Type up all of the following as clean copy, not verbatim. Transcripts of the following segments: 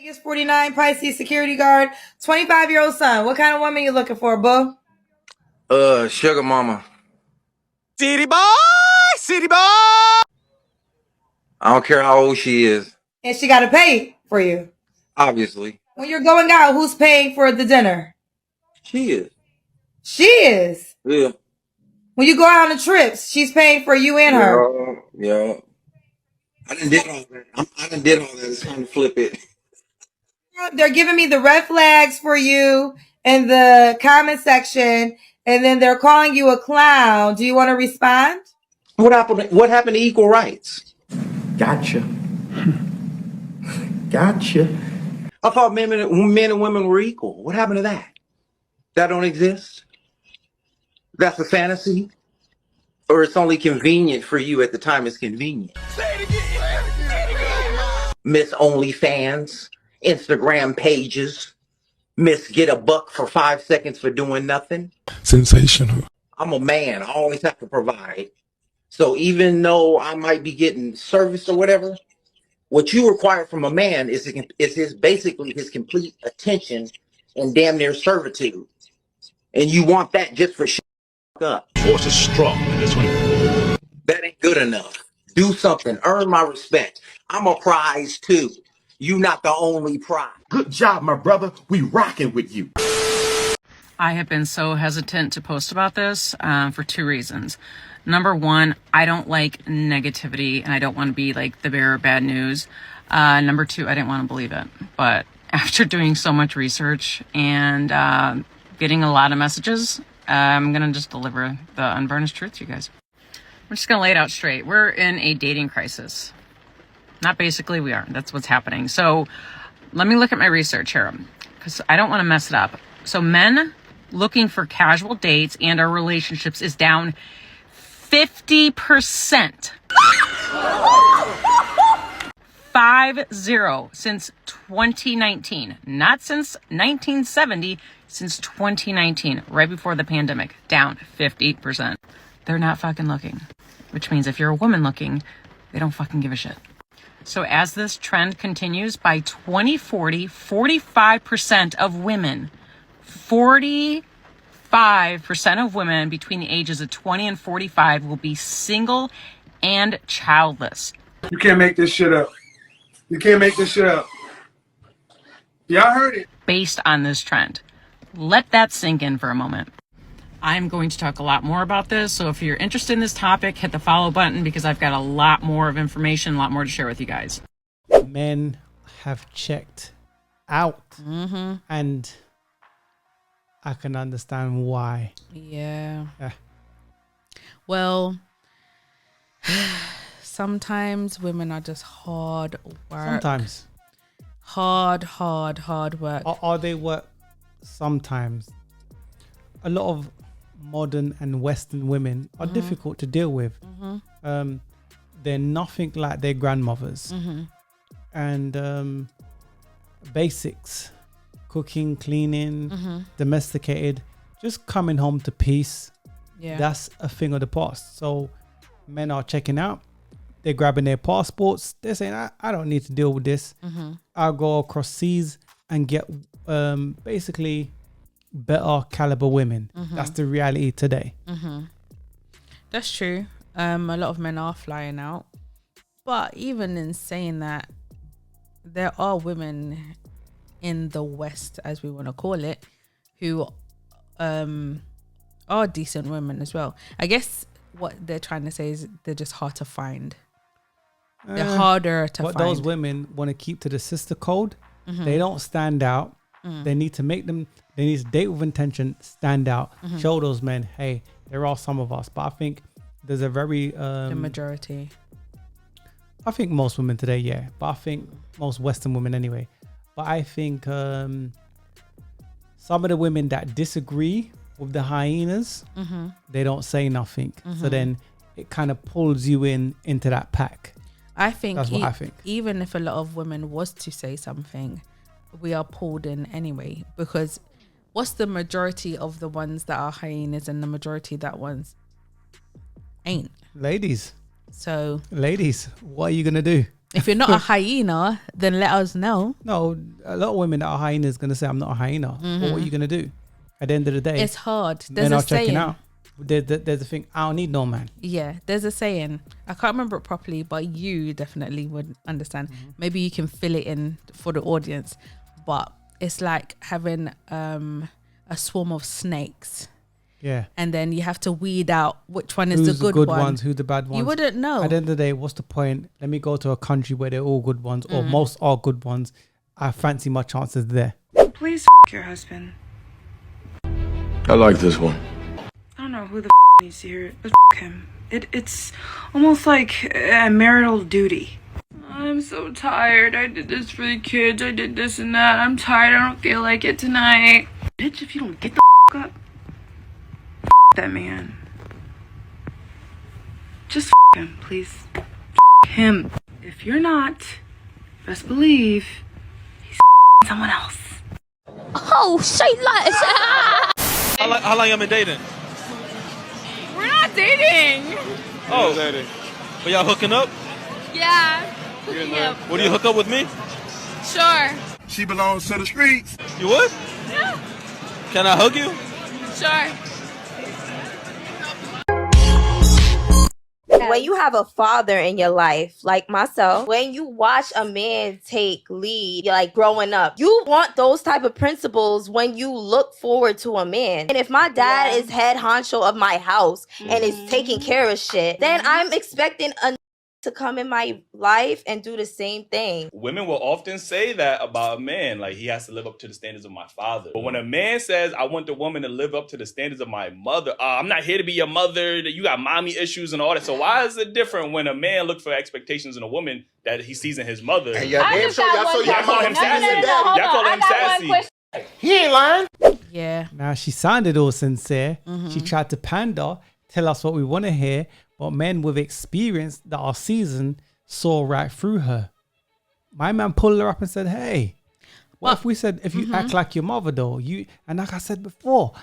Vegas 49 Pisces security guard, 25-year-old son. What kind of woman you looking for, boo? Sugar mama. City boy, city boy. I don't care how old she is. And she got to pay for you. Obviously. When you're going out, who's paying for the dinner? She is. She is. Yeah. When you go out on the trips, she's paying for you and her. Yeah. I done did all that. I done did all that. It's time to flip it. They're giving me the red flags for you in the comment section, and then they're calling you a clown. Do you want to respond? What happened to equal rights? Gotcha. Gotcha. I thought men and women were equal. What happened to that? That don't exist? That's a fantasy? Or it's only convenient for you at the time it's convenient? Miss OnlyFans, Instagram pages, Miss Get a Buck for 5 seconds for doing nothing. Sensational. I'm a man. I always have to provide. So even though I might be getting service or whatever, what you require from a man is basically his complete attention and damn near servitude. And you want that just for shut up. Force is strong in this one. That ain't good enough. Do something. Earn my respect. I'm a prize too. You not the only prize. Good job, my brother. We rocking with you. I have been so hesitant to post about this for two reasons. Number one, I don't like negativity and I don't want to be like the bearer of bad news. Number two, I didn't want to believe it. But after doing so much research and getting a lot of messages, I'm going to just deliver the unvarnished truth to you guys. I'm just going to lay it out straight. We're in a dating crisis. Not basically, we are. That's what's happening. So let me look at my research here because I don't want to mess it up. So men looking for casual dates and our relationships is down 50%. 50 since 2019. Not since 1970, since 2019, right before the pandemic. Down 50%. They're not fucking looking. Which means if you're a woman looking, they don't fucking give a shit. So as this trend continues, by 2040, 45% of women, 45% of women between the ages of 20 and 45 will be single and childless. You can't make this shit up. You can't make this shit up. Y'all heard it. Based on this trend. Let that sink in for a moment. I'm going to talk a lot more about this. So if you're interested in this topic, hit the follow button because I've got a lot more of information, a lot more to share with you guys. Men have checked out, and I can understand why. Yeah. Well, sometimes women are just hard work. Sometimes. Hard work. Are they what? Sometimes. A lot of modern and Western women are difficult to deal with. They're nothing like their grandmothers. And basics, cooking, cleaning, domesticated, just coming home to peace. Yeah. That's a thing of the past. So men are checking out. They're grabbing their passports. They're saying, I don't need to deal with this. I'll go across seas and get basically better caliber women. That's the reality today. That's true. A lot of men are flying out. But even in saying that, there are women in the West, as we want to call it, who are decent women as well. I guess what they're trying to say is they're just hard to find. They're harder to find. What those women want to keep to the sister code, they don't stand out. They need to make them, they need to date with intention, stand out, show those men, hey, there are some of us. But I think there's a very... the majority. I think most women today, yeah. But I think most Western women anyway. But I think some of the women that disagree with the hyenas, they don't say nothing. So then it kind of pulls you into that pack. I think that's what I think. Even if a lot of women was to say something, we are pulled in anyway, because what's the majority of the ones that are hyenas and the majority that ones ain't? Ladies. So ladies, what are you gonna do? If you're not a hyena, then let us know. No, a lot of women that are hyenas going to say, I'm not a hyena. But what are you going to do? At the end of the day, It's hard. There's men a are checking saying. out. There's a thing, I don't need no man. Yeah, there's a saying. I can't remember it properly, but you definitely would understand. Maybe you can fill it in for the audience. But it's like having a swarm of snakes. Yeah. And then you have to weed out which one is Who's the good one. ones, who's the bad ones. You wouldn't know. At the end of the day, what's the point? Let me go to a country where they're all good ones, or most are good ones. I fancy my chances there. Please your husband. I like this one. I don't know who the needs to hear it, but him. It's almost like a marital duty. I'm so tired. I did this for the kids. I did this and that. I'm tired. I don't feel like it tonight. Bitch, if you don't get the up, that man. Just him, please. Him. If you're not, best believe he's someone else. Oh, shit, like. How long y'all been dating? We're not dating. Oh, dating. But y'all hooking up? Yeah. Hooking up. Would you hook up with me? Sure. She belongs to the streets. You would? Yeah. Can I hug you? Sure. When you have a father in your life, like myself, when you watch a man take lead, you're like growing up, you want those type of principles when you look forward to a man. And if my dad is head honcho of my house and is taking care of shit, then I'm expecting a to come in my life and do the same thing. Women will often say that about a man, like he has to live up to the standards of my father. But when a man says, I want the woman to live up to the standards of my mother, I'm not here to be your mother, you got mommy issues and all that. So why is it different when a man looks for expectations in a woman that he sees in his mother? And y'all damn sure y'all call him sassy. Y'all call him sassy. He ain't lying. Yeah. Now, she sounded all sincere. She tried to pander, tell us what we want to hear. But men with experience that are seasoned saw right through her. My man pulled her up and said, hey, what if we said, if you act like your mother though, and like I said before,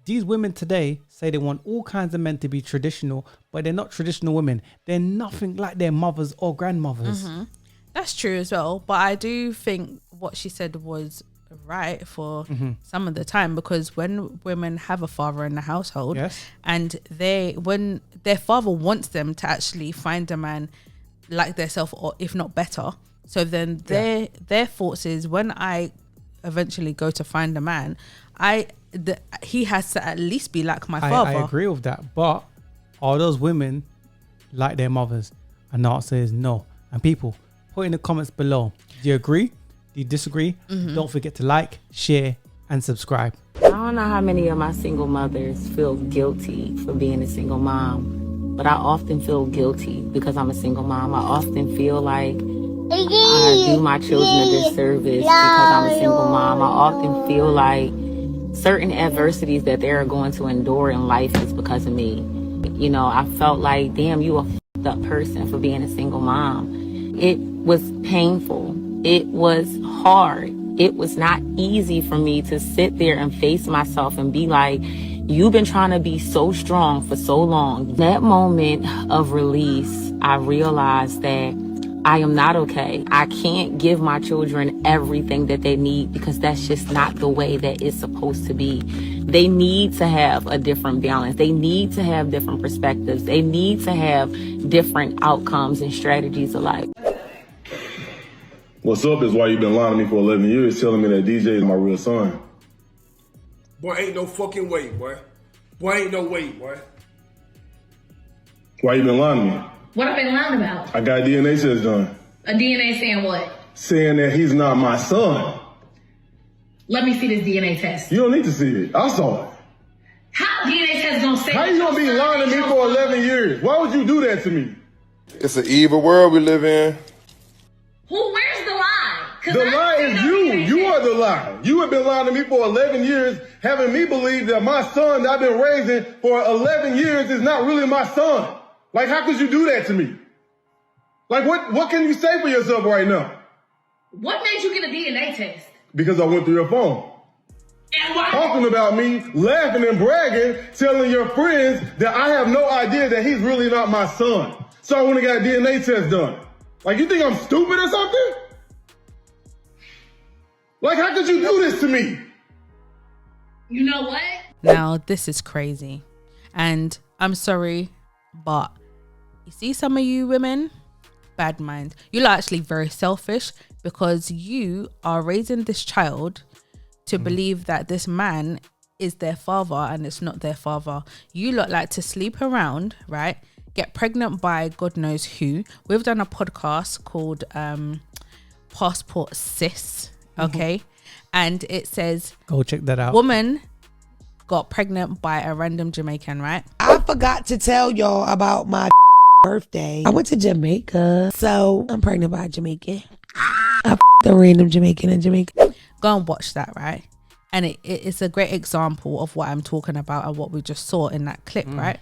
these women today say they want all kinds of men to be traditional, but they're not traditional women. They're nothing like their mothers or grandmothers. That's true as well. But I do think what she said was right for some of the time, because when women have a father in the household and when their father wants them to actually find a man like themselves, or if not better, so then their thoughts is, when I eventually go to find a man, he has to at least be like my father. I agree with that, but are those women like their mothers? And the answer is no. And people, put in the comments below, do you agree? Do you disagree? Don't forget to like, share, and subscribe. I don't know how many of my single mothers feel guilty for being a single mom, but I often feel guilty because I'm a single mom. I often feel like I do my children a disservice because I'm a single mom. I often feel like certain adversities that they are going to endure in life is because of me. You know, I felt like, damn, you a f***ed up person for being a single mom. It was painful. It was hard. It was not easy for me to sit there and face myself and be like, you've been trying to be so strong for so long. That moment of release, I realized that I am not okay. I can't give my children everything that they need because that's just not the way that it's supposed to be. They need to have a different balance. They need to have different perspectives. They need to have different outcomes and strategies of life. What's up is why you've been lying to me for 11 years, telling me that DJ is my real son. Boy, ain't no fucking way, boy. Boy, ain't no way, boy. Why you been lying to me? What have I been lying about? I got a DNA test done. A DNA saying what? Saying that he's not my son. Let me see this DNA test. You don't need to see it. I saw it. How DNA test gonna say? How you gonna be lying to me for 11 years? Why would you do that to me? It's an evil world we live in. Where's the lie? The lie is you. You are the lie. You have been lying to me for 11 years, having me believe that my son that I've been raising for 11 years is not really my son. Like, how could you do that to me? Like, what can you say for yourself right now? What made you get a DNA test? Because I went through your phone. And why? Talking about me, laughing and bragging, telling your friends that I have no idea that he's really not my son. So I went and got a DNA test done. Like, you think I'm stupid or something? Like, how could you do this to me? You know what? Now, this is crazy. And I'm sorry, but you see some of you women, bad mind. You're actually very selfish because you are raising this child to believe that this man is their father and it's not their father. You lot like to sleep around, right? Get pregnant by God knows who. We've done a podcast called Passport Sis, okay? And it says, go check that out. Woman got pregnant by a random Jamaican, right? I forgot to tell y'all about my birthday. I went to Jamaica, so I'm pregnant by a Jamaican. I a random Jamaican in Jamaica. Go and watch that, right? And it's a great example of what I'm talking about and what we just saw in that clip, right?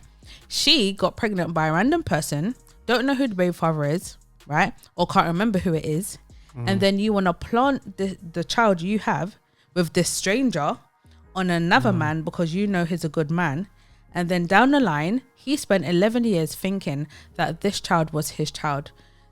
She got pregnant by a random person, don't know who the baby father is, right? Or can't remember who it is. And then you want to plant the child you have with this stranger on another man because you know he's a good man. And then down the line, he spent 11 years thinking that this child was his child.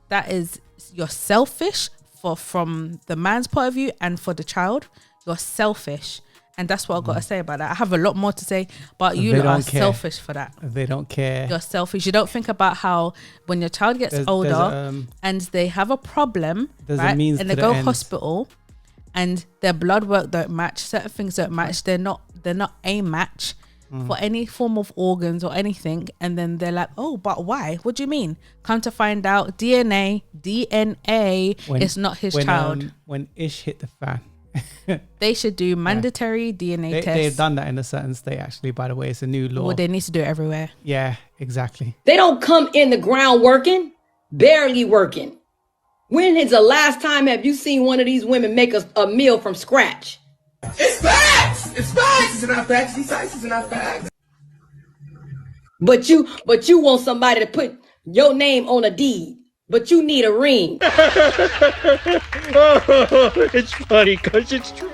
That is, you're selfish from the man's point of view and for the child. You're selfish. And that's what I've got to say about that. I have a lot more to say, but you are selfish for that. They don't care. You're selfish. You don't think about how when your child gets older and they have a problem, right? And they go hospital and their blood work don't match, certain things don't match. They're not a match for any form of organs or anything. And then they're like, oh, but why? What do you mean? Come to find out, DNA is not his child. When Ish hit the fan. They should do mandatory DNA tests. They've done that in a certain state, actually, by the way. It's a new law. Well, they need to do it everywhere. Yeah, exactly. They don't come in the ground working, barely working. When is the last time have you seen one of these women make a meal from scratch? It's facts! It's facts! It's not facts. These sites are not facts. But you want somebody to put your name on a deed. But you need a ring. Oh, it's funny because it's true.